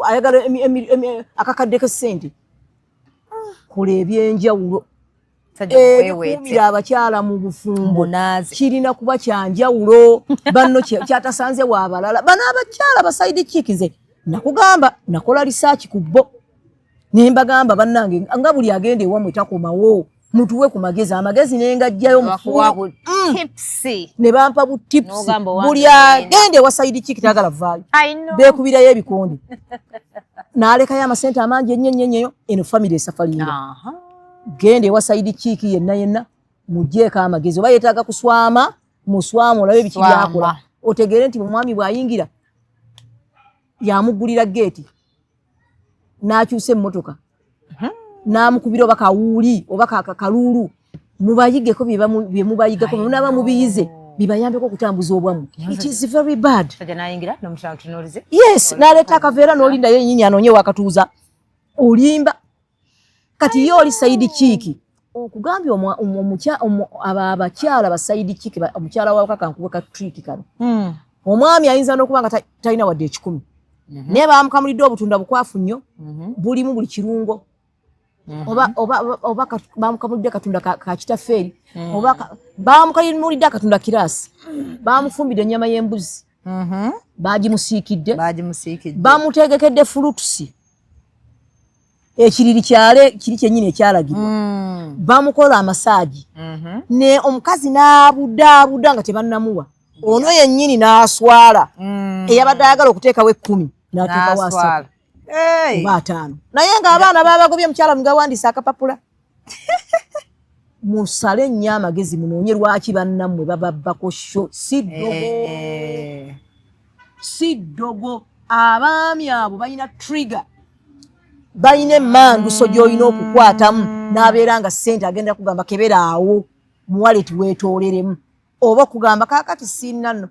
ayagala akakadde k'essente kola ebyenjawulo kumira abakyala mu bufumbo kirina kuba kyanjawulo banno kyatasanze waabalala bano abakyala basaidi kikize nakugamba nakola research ku bo nembagamba bannange nga buli agenda ewamwe takomawo mutuwe ku amagezi nengajjayo
mufuwa tipsi
ne bampa bu tips buli agende wa Saidi Kiiki tagala vaayo bekubirayo ebikonde n'alekayo amasente amangi ennyo eno family esafari gende wa Saidi Kiiki yenna mujjeeko amagezi oba yeetaaga kuswama muswama olabe biki byakola otegeere nti omwami bw'ayingira yamugulira geeti n'akyusa emmotoka n'amukubira oba kawuuli oba kaluulu mubayigeko bye mubayigako munaba mubiyize bibayambeko okutambuza obwamu it is very bad yes n'aleeta akaveera n'olindayo ennyinyi anoonye wakatuuza olimba kati ye oli Saidi Kiiki okugambye abakyala ba Saidi Kiiki omukyala wa kakankuwe ka trick kano omwami ayinza n'okuba nga talina wadde 10 naye bamukamulidde obutunda bukwafu nnyo bulimu buli kirungo oba bamukamulidde katunda ka kitafeeri oba bamukamulidde akatunda kiraasi bamufumbidde ennyama y'embuzi bagimusiikidde bamutegekedde fulutusi ekiriri kiri kyennyini ekyalagirwa bamukola amasaaji ne omukazi n'abudda nga tebannamuwa ono yennyini n'aswala eyabadde ayagala okuteekawo 10 n'ateekawo 3 oba 5 naye ng'abaana babagobye mukyala mugawandiisa akapapula musale nnyo amagezi munoonye lwaki bannammwe bababbako sho si ddogo abaami abo balina trigger balina emmanduso gy'olina okukwatamu n'abeera nga ssente agenda kugamba kebera awo muwaleti weetooleremu oba kugamba kaakati sinna nno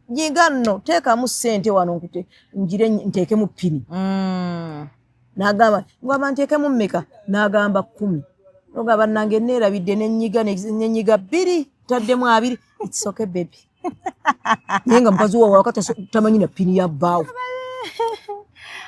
nyiga nno teekamu ssente wano njire nteekemu pini n'agamba ngamba nteekemu mmeka n'agamba 10 noga bannange neerabidde n'ennyiga 2 taddemu 2 it's okay baby naye nga mukazi wawe wakati tamanyi na pini ya bbaawo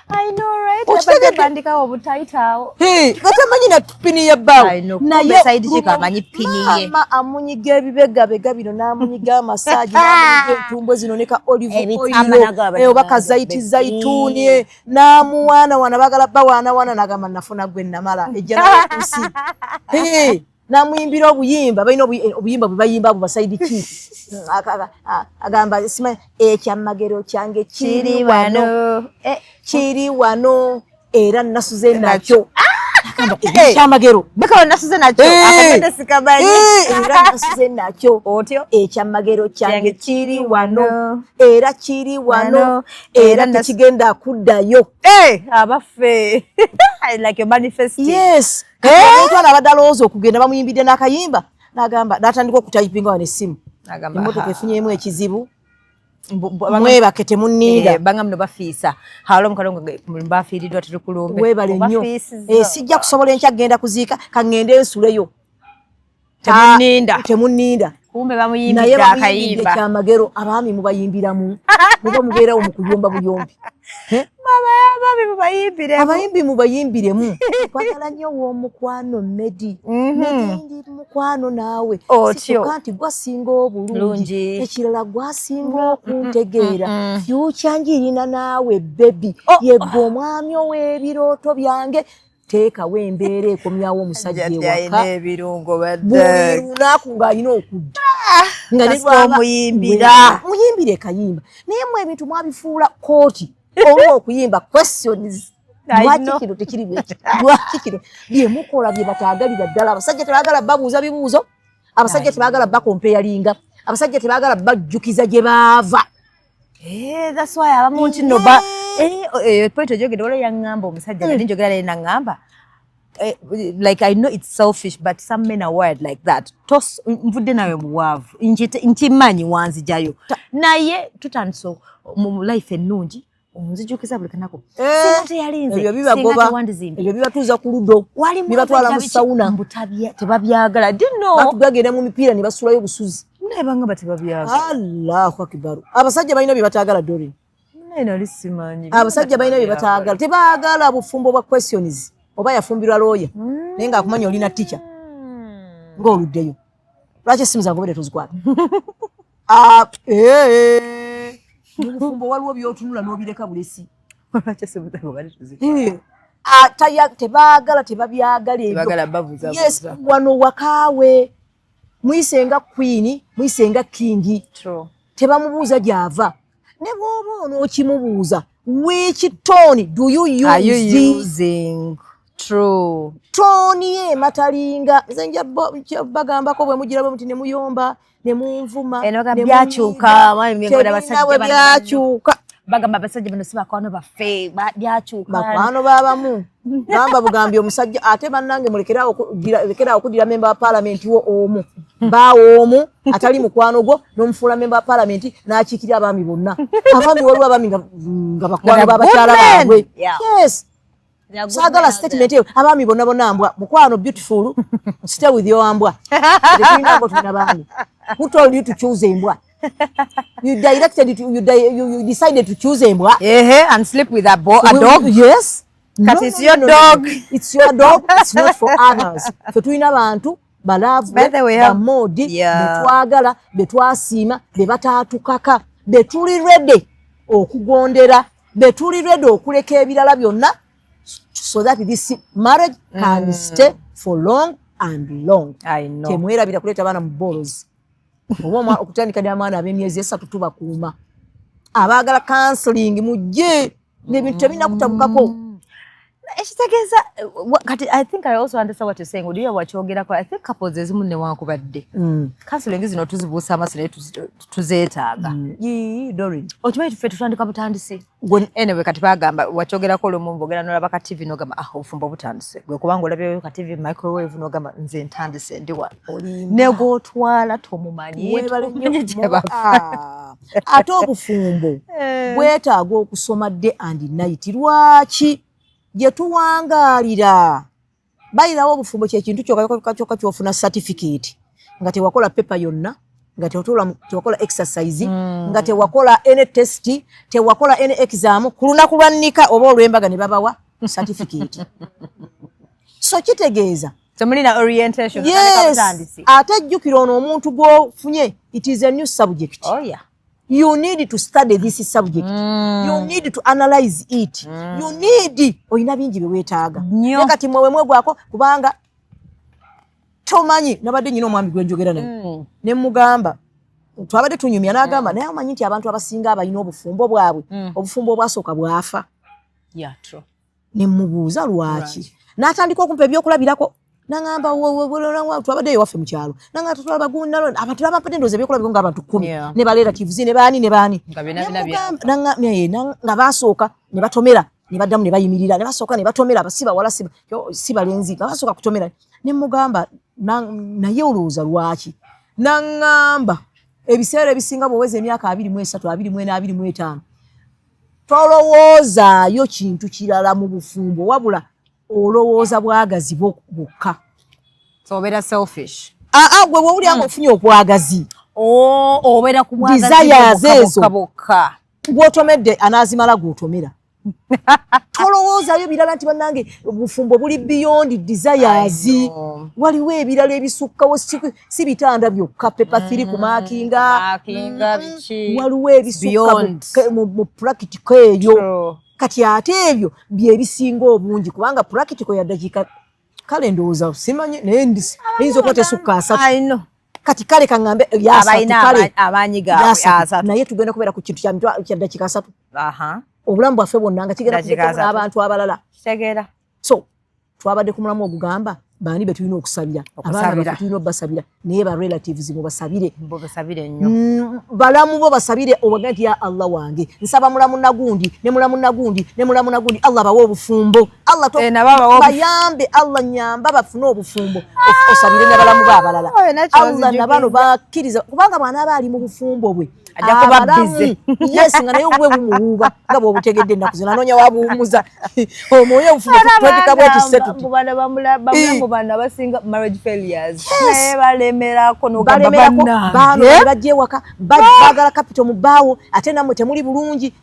I know, right? Bandika obutaitao.
Katamanyi na pini ya bbaawo
naye side chika amanyi pini ye
mama amunyiga ebibegabega bino n'amunyiga amasaji n'amunyiga entumbwe zinoneka olive oil obaka zaituni n'amuwaana wana bagala bawaana nagamba nafuna gwe namala ejja nakusi namuyimbira obuyimba balina obuyimba bwe bayimba abo basaidi ki agamba sima ekyamagero kyange kiri wano era nasuze nakyo agamba ekyamagero
beka nasuze nakyo akagenda sikabanyi
era nasuze nakyo
otyo
ekyamagero kyange kiri wano era kiri wano era tekigenda kuddayo
abafe I like your manifesting
yes Mutwana abadalooza okugenda bamuyimbidde n'akayimba n'agamba n'atandika okutayipinga wane essimu emmotoka efunyemu ekizibu mwebake temunninda
banga muno bafiisa halo mukalongo bafiiriddwa tetukulumbe
webale nnyo sijja kusobola enkya kgenda kuziika kaŋŋende ensuleyo temunninda
kumbe bamuyimbidde akayimba
ekyamagero abaami mubayimbiramu muba mubeerawo mu kuyomba buyombi abayimbi mubayimbiremu kwagala nnyo w'omukwano Medi ndi mukwano naawe sikuka nti gwasinga obulungi ekirala gwasinga okuntegeera fyuca njirina naawe bebi yegwe omwami ow'ebirooto byange teekawo embeera ekomyawo omusajja ewaka buli lunaku ng'alina okudda nga muyimbire kayimba naye mu ebintu mwabifuula kooti olwo okuyimba questions lwaki kino tekiri bweki lwaki kino bye mukola bye bataagalira ddala abasajja tebaagala babuuza bibuuzo abasajja tebaagala bakompeyalinga abasajja tebaagala bajjukiza gye baava
that's why abamu nti no point ojogedde wala yaŋŋamba omusajja nali njogera naye naŋŋamba like I know it's selfish but some men are wired like that nvudde nawe muwaavu nkimanyi wanzijayo naye tutandise mu life ennungi onzijukiza buli kanako sinate yalinze
ebyo bibagoba ebyo bibatuuza ku ludo bibatwala mu sawuna
tebabyagala dino
batugagenda mu mipiira ne basulayo busuzi
naye bangamba tebabyagala
Allahu akbar abasajja balina bye bataagala dori
naye nali simanyi
abasajja balina bye bataagala tebaagala bufumbo bwa questions oba yafumbirwa looya naye ng'akumanya olina tica ng'oluddeyo lwaki essimu zange obere tozikwata mubufumbo waliwo byotunula n'obireka bulesi tebaagala tebabyagala ebyo yes wano wakaawe muyisenga queen muyisenga kingi tebamubuuza gy'ava ne bw'oba onookimubuuza which tone do you use?
Are you using? True.
Toni ye matalinga zenja bagambako bwe mugirabo muti ne muyomba ne munvuma
enoga byachuka mwami ngoda basajja
byachuka
bagamba basajja bano sibakwano bafe byachuka
bakwano babamu gamba bugambye omusajja ate bannange mulekerawo okudira member wa parliament wo omu bawo omu atali mukwano gwo n'omufuula member wa parliament n'akiikirira abaami bonna abaami waliwo abaami nga bakwano babakyala baabwe yes sagala statement eyo abaami bonna bonna mbwa mukwano beautiful stay with your ambwa who told you to choose embwa you decided to choose embwa
and sleep with a dog
yes
Kat it's your dog.
It's your dog. It's not for others. Fetulina bantu balavu bamodi betwagala betwasiima bebataatukaka betuli ready okugondera betuli ready okuleka ebirala byonna so that this marriage can stay for long and long.
I know.
Temwerabira kuleta bana mu bolos. Oboma okutandika dy'amaana ab'emyezi 3 tubakuuma. Abaagala counseling mujje n'ebintu tebinnakutabukako.
I think I also understand what you're saying. Would you watch I think couples ezimu ne wankubadde. Counseling zino tuzibuusa amasiro tuzeetaaga.
Dorin.
Okimanyi tuffe tutandika butandise. Anyway kati bagamba wakyogerako olumu mbogera n'olaba ka TV n'ogamba obufumbo butandise. Gwe kubanga olabyeyo ka TV microwave n'ogamba nze ntandise ndi wano. Ne gw'otwala tomumanyi.
Ate obufumbo bwetaaga okusoma day and night. Lwaki? Gye tuwangaalira bayirawo obufumbo kye kintu kyokka kyofuna certificate nga tewakola paper yonna nga tewakola exercise nga tewakola any test tewakola any exam ku lunaku lwa nnika oba olw'embaga ne babawa certificate. So kitegeeza
temulina orientation
ate jjukira ono omuntu gw'ofunye, it is a new subject.
Oh yeah.
You need to study this subject. You need to analyze it. You need oyina bingi bye weetaaga. Kati mwewe mwegwako kubanga tomanyi nabadde nyina omwami gwe njogera naye. Ne mugamba twabadde tunyumya n'agamba naye amanyi nti abantu abasinga abalina obufumbo bwabwe obufumbo obwasooka bwafa.
Yeah, true.
Ne mubuuza lwaki. N'atandika okumpa ebyokulabirako. Nangamba twabadde ewaffe mu kyalo nanga tutwala bagunalo abantu abapate ndoze byekola bigonga abantu 10 ne balatives ne baani nga basooka ne batomera ne baddamu ne bayimirira ne basooka ne batomera abasiba wala siba lenzi nga basooka kutomera ne mugamba naye olowooza lwaki. Nangamba ebiseera ebisinga bwoweza emyaka 23 24 25 tolowoozaayo kintu kirala mu bufumbo wabula olowooza bwagazi bwokka.
So obera selfish.
Gwe wuli anga ofunye okwagazi.
Obera ku bwagazi bwokka.
Gwotomedde anaazimala gwotomera. Tolowoozayo birala nti bannange obufumbo buli beyond desires. Waliwo ebirala ebisukkawo si bitanda byokka paper 3 ku maakinga
biki.
Waliwo ebisukka mu practical eyo. Kati ate ebyo bye bisinga obungi kubanga practical ya dakika kale ndowooza simanyi naye ndiyinza okuba tesukka 3. Kati kale kaŋŋambe
abalina abaanyi gaabwe 3
naye tugenda kubeera ku kintu kya dakika 3. Obulamu bwaffe bwonna nga kigenda kubeera n'abantu abalala.
Kitegeera.
So twabadde ku mulamu ogugamba baani be tulina okusabira abaana baffe tulina obbasabira naye ba relatives mubasabire
nnyo
balamu bo basabire obaga nti ya Allah wange nsaba mulamu nagundi ne mulamu nagundi ne mulamu nagundi Allah bawe obufumbo Allah to bayambe Allah nyamba bafune obufumbo osabire ne balamu ba balala Allah nabano bakkiriza kubanga bwana abali mu bufumbo bwe
ajja kuba busy.
Yes nga naye obwe bumuuba nga bw'obutegedde ennaku zino anoonya wabuwumuza omwoyo obufumbo twandika bweti setuti
bamulamu bano abasinga marriage failures naye balemerako n'ogamba
bannange bajja ewaka baagala capital mu bbaawo ate nammwe temuli bulungi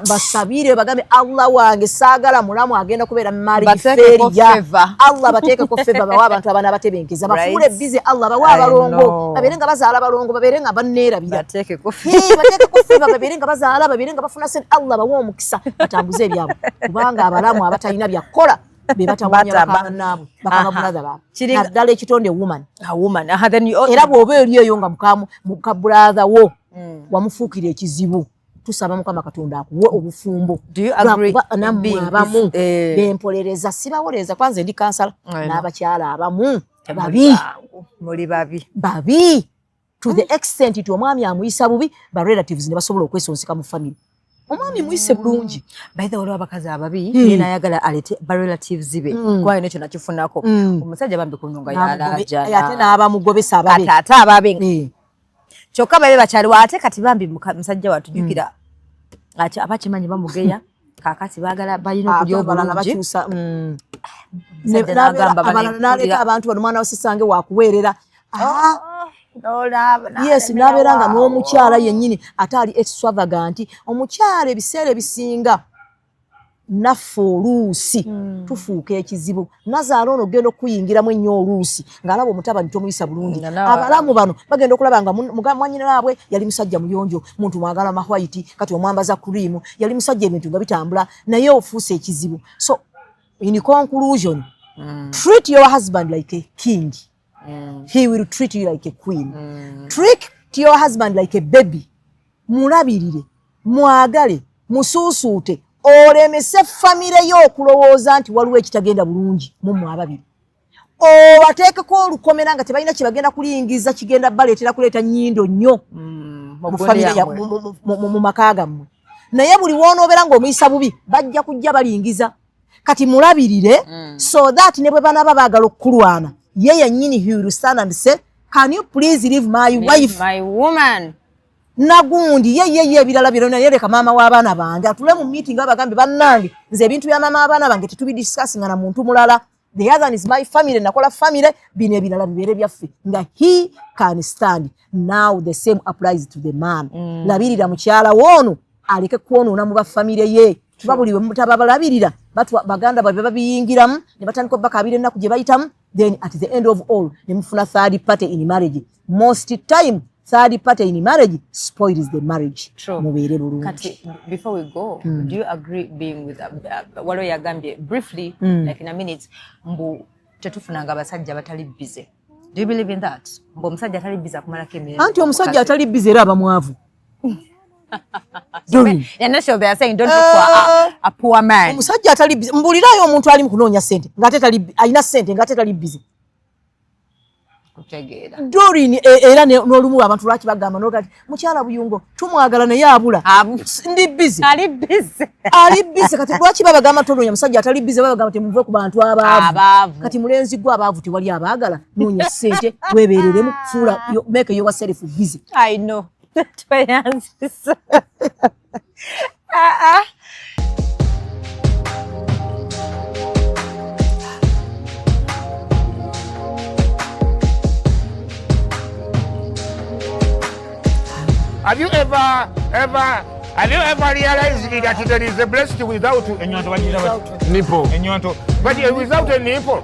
basabire bagambe Allah wange saagala mulamu agenda kubeera marriage failure. Allah bateekeko favor bawa abantu abana abatebenkeza bafuule bize Allah bawa abalongo babeere nga bazaala balongo babeere nga banneerabira bateekeko favor babeere nga bazaala babeere nga bafuna sente Allah bawa omukisa batambuze ebyabwe kubanga abalamu abatalina byakola be batawanya bakanaabo bakaba brother baabwe naddala ekitonde woman era bw'oba eri eyo nga muka brother wo wamufuukira ekizibu tusaba Mukama Katonda akuwe obufumbo.
Do you agree?
Abamu bempolereza sibawoleza kwanza ndi kansala n'abakyala abamu babi to the extent to omwami amuyisa bubi ba relatives ne basobola okwesonseka mu family. Omwami muyise bulungi
by the way abakazi ababi nina ayagala alete ba relatives be kwayo nekyo nakifunako omusajja bambi ku nyonga yalaja
ate n'abamugobesa ababe
ata ababe kyokka babe bakyali ate kati bambi musajja watujukira ati abakimanyi bamugeya kakati bagala balina okulya obulungi
n'aleka abantu bano mwana wasisange wakuweerera yes n'abeera nga n'omukyala yennyini ate ali extravagant omukyala ebiseera ebisinga naffe oluusi tufuuka ekizibu nazaala ono ogenda okuyingiramu ennyo oluusi ng'alaba omutabani tomuyisa bulungi abalamu bano bagenda okulaba nga mwanyinaabwe yali musajja muyonjo muntu mwagala mahwaiti kati omwambaza kurimu yali musajja ebintu nga bitambula naye ofuuse ekizibu. So in conclusion treat your husband like a king. He will treat you like a queen. Treat your husband like a baby. Mulabirire mwagale musuusuute olemese famire yo okulowooza nti waliwo ekitagenda bulungi mu ababiri obateekeko olukomera nga tebalina kyebagenda kulingiza kigenda baleetera kuleeta nnyindo nnyo mu maka gammwe naye buli wonoobeera ng'omuyisa bubi bajja kujja balingiza kati mulabirire so that ne bwe banaba baagala okukulwana ye yennyini he will stand and say can you please leave my wife
my woman
nagundi ye ebirala birona yereka maama w'abaana bange atule mu meeting abagambe bannange nze ebintu bya maama w'abaana bange tetubidiscussing na muntu mulala the other is my family, nakola family, bine binala bibere byaffe. Nga he can stand. Now the same applies to the man. Labirira mukyala wono aleke kuono mu ba family ye. Tubabuliwe mutaba balabirira. Batu baganda babiyingiramu ne batandika bakabire na kuje bayitamu. Then at the end of all, ne mufuna third party in marriage. Most time third party in marriage spoils the marriage.
True. Kati, before we go, do you agree being with Walo Yagambye briefly, like in a minute, mbu tetufunanga abasajja batali busy? Do you believe in that? Mbu omusajja atali busy akumala kemere.
Anti omusajja atali busy era abamwavu.
And that's what they are saying, don't look for a poor man.
Omusajja atali busy. Mbulirayo omuntu ali mu kunoonya sente. Ngate tali alina sente ngate tali busy. Doreen era n'olumu abantu lwaki bagamba n'ogati mukyala Buyungo tumwagala naye abula ndi busy
ali busy
kati lwaki babagamba tonoonya musajja atali busy babagamba temuve ku bantu abaavu kati mulenzi gwe abaavu tewali abaagala noonya ssente weebereremu kufuula make yourself busy.
I know that way answer.
Have you ever realized that there is a breast without a nipple? But without a nipple.